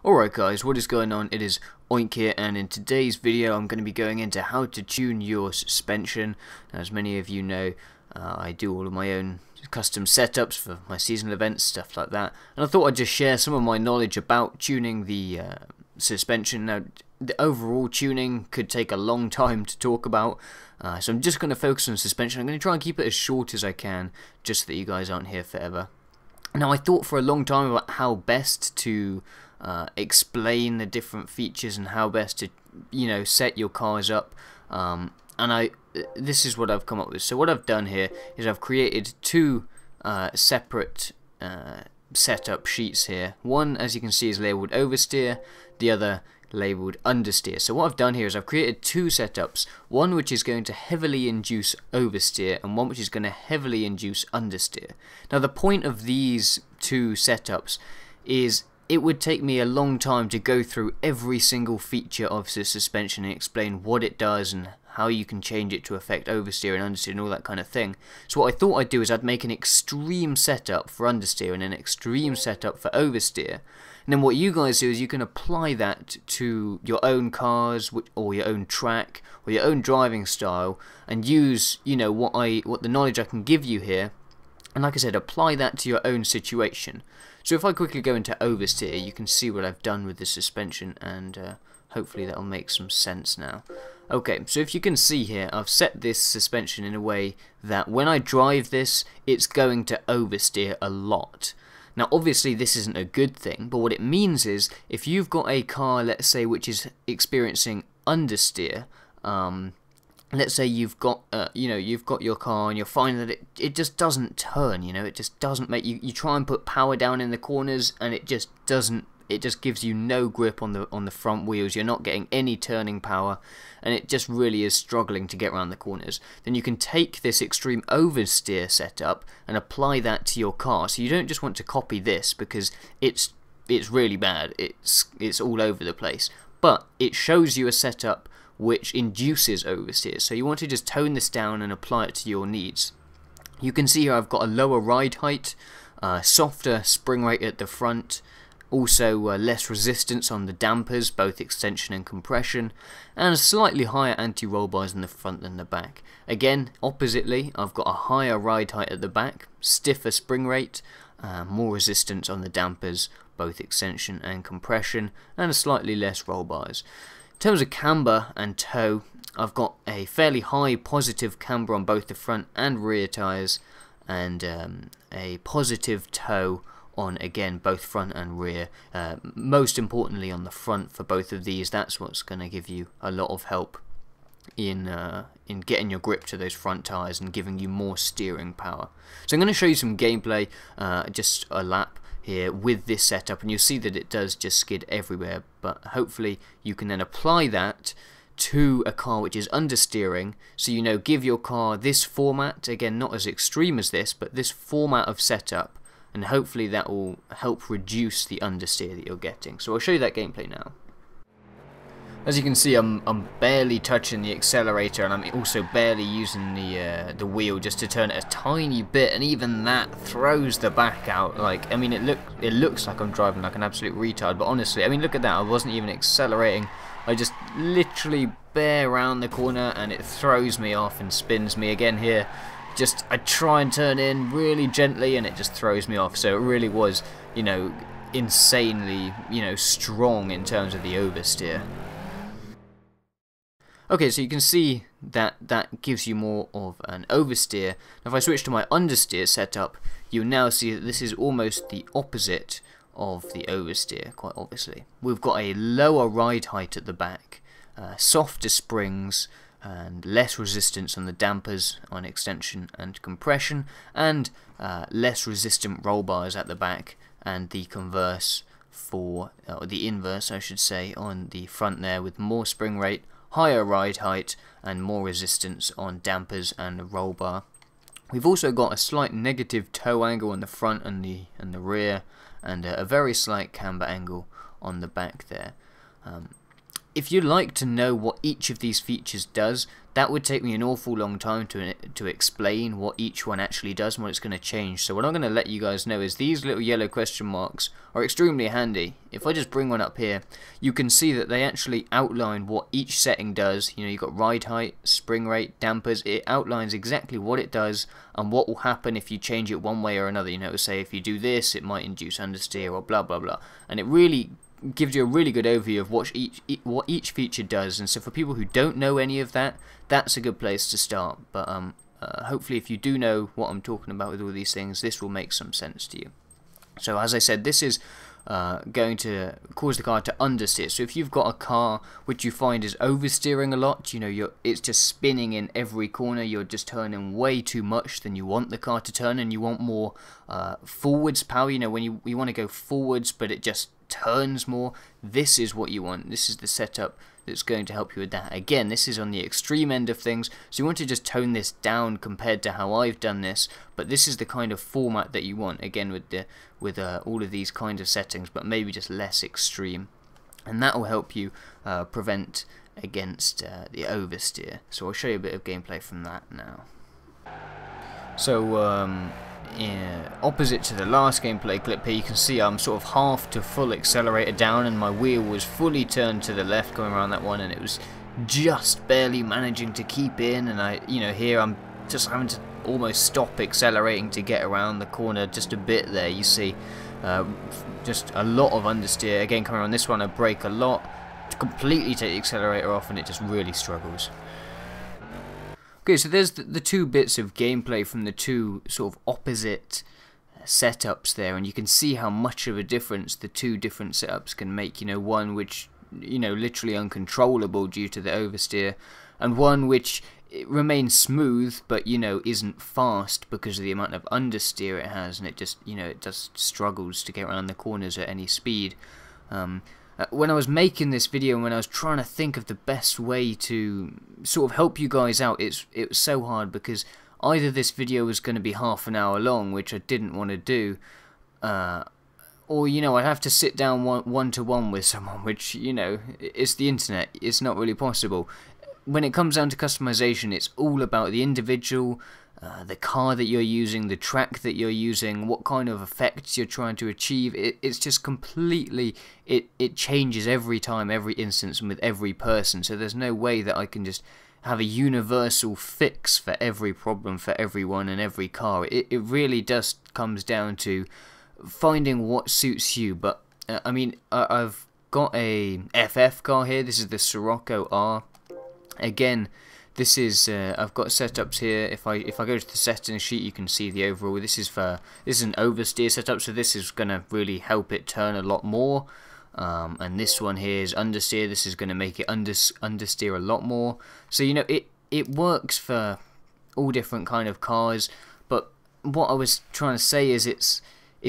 Alright guys, what is going on? It is Oink here, and in today's video I'm going to be going into how to tune your suspension. As many of you know, I do all of my own custom setups for my seasonal events, stuff like that, and I thought I'd just share some of my knowledge about tuning the suspension. Now, the overall tuning could take a long time to talk about, so I'm just going to focus on suspension. I'm going to try and keep it as short as I can, just so that you guys aren't here forever. Now, I thought for a long time about how best to explain the different features and how best to, set your cars up, and this is what I've come up with. So what I've done here is I've created two separate setup sheets here. One, as you can see, is labeled Oversteer, the other labeled Understeer. So what I've done here is I've created two setups, one which is going to heavily induce oversteer and one which is going to heavily induce understeer. Now, the point of these two setups is it would take me a long time to go through every single feature of the suspension and explain what it does and how you can change it to affect oversteer and understeer and all that kind of thing. So what I thought I'd do is I'd make an extreme setup for understeer and an extreme setup for oversteer. And then what you guys do is you can apply that to your own cars or your own track or your own driving style and use, what the knowledge I can give you here, and like I said, apply that to your own situation. So if I quickly go into Oversteer, you can see what I've done with the suspension, and hopefully that'll make some sense now. Okay, so if you can see here, I've set this suspension in a way that when I drive this, it's going to oversteer a lot. Now, obviously this isn't a good thing, but what it means is if you've got a car, let's say, which is experiencing understeer, let's say you've got your car and you're finding that it just doesn't turn, it just doesn't make you try and put power down in the corners and it just doesn't, it just gives you no grip on the front wheels. You're not getting any turning power and it just really is struggling to get around the corners. Then you can take this extreme oversteer setup and apply that to your car. So you don't just want to copy this because it's really bad. It's all over the place. But it shows you a setup which induces oversteer. So you want to just tone this down and apply it to your needs. You can see here I've got a lower ride height, softer spring rate at the front, also less resistance on the dampers, both extension and compression, and a slightly higher anti-roll bars in the front than the back. Again, oppositely, I've got a higher ride height at the back, stiffer spring rate, more resistance on the dampers, both extension and compression, and a slightly less roll bars. In terms of camber and toe, I've got a fairly high positive camber on both the front and rear tyres, and a positive toe on, again, both front and rear. Most importantly on the front for both of these. That's what's going to give you a lot of help in getting your grip to those front tyres and giving you more steering power. So I'm going to show you some gameplay, just a lap here with this setup, and you'll see that it does just skid everywhere, but hopefully you can then apply that to a car which is understeering. So give your car this format, again not as extreme as this, but this format of setup, and hopefully that will help reduce the understeer that you're getting. So I'll show you that gameplay now. As you can see, I'm barely touching the accelerator, and I'm also barely using the wheel just to turn it a tiny bit, and even that throws the back out. Like, I mean, it looks like I'm driving like an absolute retard, but honestly, I mean, look at that. I wasn't even accelerating. I just literally bear around the corner, and it throws me off and spins me again here. Just I try and turn in really gently, and it just throws me off. So it really was, insanely, strong in terms of the oversteer. Okay, so you can see that gives you more of an oversteer. Now if I switch to my understeer setup, you'll now see that this is almost the opposite of the oversteer, quite obviously. We've got a lower ride height at the back, softer springs, and less resistance on the dampers on extension and compression, and less resistant roll bars at the back, and the converse for, or the inverse I should say, on the front there, with more spring rate, higher ride height, and more resistance on dampers and the roll bar. We've also got a slight negative toe angle on the front and the rear, and a very slight camber angle on the back there. if you'd like to know what each of these features does, that would take me an awful long time to explain what each one actually does and what it's going to change. So what I'm going to let you guys know is these little yellow question marks are extremely handy. If I just bring one up here, you can see that they actually outline what each setting does. You know, you've got ride height, spring rate, dampers. It outlines exactly what it does and what will happen if you change it one way or another. You know, say if you do this, it might induce understeer or blah blah blah. And it really gives you a really good overview of what each feature does. And so for people who don't know any of that, that's a good place to start. But hopefully if you do know what I'm talking about with all these things, this will make some sense to you. So as I said, this is going to cause the car to understeer. So if you've got a car which you find is oversteering a lot, you know, it's just spinning in every corner, you're just turning way too much than you want the car to turn, and you want more forwards power, you know, when you want to go forwards but it just turns more, this is what you want. This is the setup that's going to help you with that. Again, this is on the extreme end of things, so you want to just tone this down compared to how I've done this, but this is the kind of format that you want, again with all of these kinds of settings, but maybe just less extreme, and that will help you prevent against the oversteer. So I'll show you a bit of gameplay from that now. So opposite to the last gameplay clip here, you can see I'm sort of half to full accelerator down, and my wheel was fully turned to the left going around that one, and it was just barely managing to keep in. And here I'm just having to almost stop accelerating to get around the corner just a bit there. You see just a lot of understeer. Again, coming around this one, I brake a lot to completely take the accelerator off, and it just really struggles. Okay, so there's the two bits of gameplay from the two sort of opposite setups there, and you can see how much of a difference the two different setups can make. You know, one which, you know, literally uncontrollable due to the oversteer, and one which it remains smooth but, you know, isn't fast because of the amount of understeer it has, and it just, you know, it just struggles to get around the corners at any speed. When I was making this video and when I was trying to think of the best way to sort of help you guys out, it was so hard, because either this video was going to be half an hour long, which I didn't want to do, or, you know, I'd have to sit down one-to-one with someone, which, you know, it's the internet, it's not really possible. When it comes down to customization, it's all about the individual, the car that you're using, the track that you're using, what kind of effects you're trying to achieve. It's just completely, it changes every time, every instance, and with every person. So there's no way that I can just have a universal fix for every problem for everyone and every car. It really just comes down to finding what suits you. But I mean, I've got a FF car here. This is the Sirocco R. Again, this is I've got setups here. If I go to the settings sheet, you can see the overall. This is an oversteer setup, so this is gonna really help it turn a lot more. And this one here is understeer. This is gonna make it understeer a lot more. So, you know, it works for all different kind of cars. But what I was trying to say is it's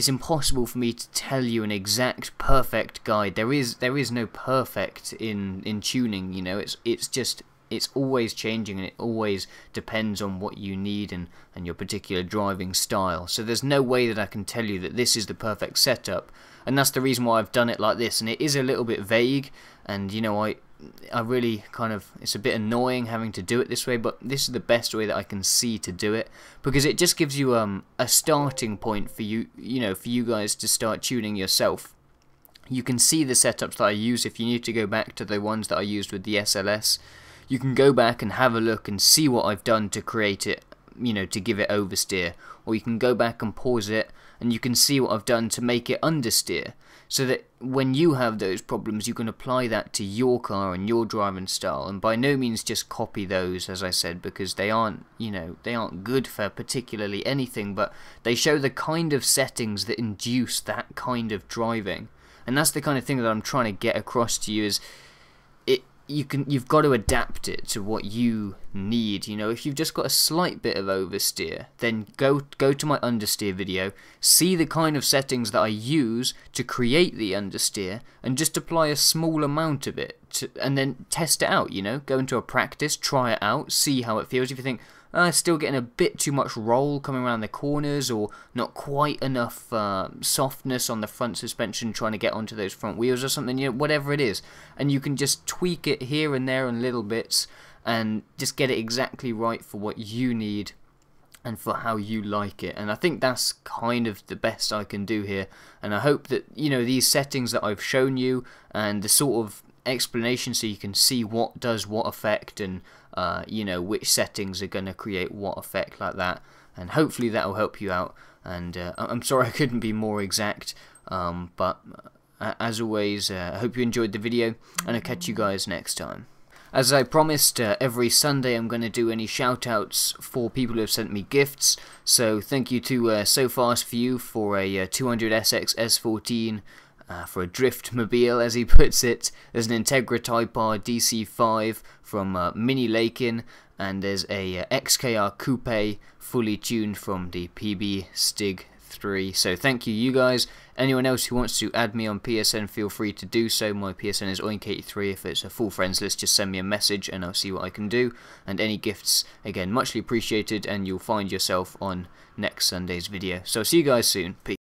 impossible for me to tell you an exact perfect guide. There is no perfect in tuning. You know, it's always changing, and it always depends on what you need and your particular driving style. So there's no way that I can tell you that this is the perfect setup, and that's the reason why I've done it like this. And it is a little bit vague, and, you know, I really kind of, it's a bit annoying having to do it this way, but this is the best way that I can see to do it, because it just gives you a starting point for you, you know, for you guys to start tuning yourself. You can see the setups that I use. If you need to go back to the ones that I used with the SLS, you can go back and have a look and see what I've done to create it, you know, to give it oversteer. Or you can go back and pause it and you can see what I've done to make it understeer. So that when you have those problems, you can apply that to your car and your driving style. And by no means just copy those, as I said, because they aren't, you know, they aren't good for particularly anything, but they show the kind of settings that induce that kind of driving. And that's the kind of thing that I'm trying to get across to you, is you've got to adapt it to what you need. You know, if you've just got a slight bit of oversteer, then go to my understeer video, see the kind of settings that I use to create the understeer, and just apply a small amount of it and then test it out. You know, go into a practice, try it out, see how it feels. If you think, still getting a bit too much roll coming around the corners, or not quite enough softness on the front suspension trying to get onto those front wheels or something, you know, whatever it is. And you can just tweak it here and there in little bits and just get it exactly right for what you need and for how you like it. And I think that's kind of the best I can do here, and I hope that, you know, these settings that I've shown you and the sort of explanation so you can see what does what effect, and you know, which settings are going to create what effect like that, and hopefully that will help you out. And I'm sorry I couldn't be more exact, but as always, I hope you enjoyed the video, and I'll catch you guys next time. As I promised, every Sunday I'm going to do any shoutouts for people who have sent me gifts. So thank you to So Fast For You for a 200SX S14, for a Driftmobile, as he puts it. There's an Integra Type R DC5 from Mini Lakin, and there's a XKR Coupe fully tuned from the PB Stig 3. So thank you guys. Anyone else who wants to add me on PSN, feel free to do so. My PSN is oink83. If it's a full friends list, just send me a message and I'll see what I can do. And any gifts, again, muchly appreciated, and you'll find yourself on next Sunday's video. So see you guys soon. Peace.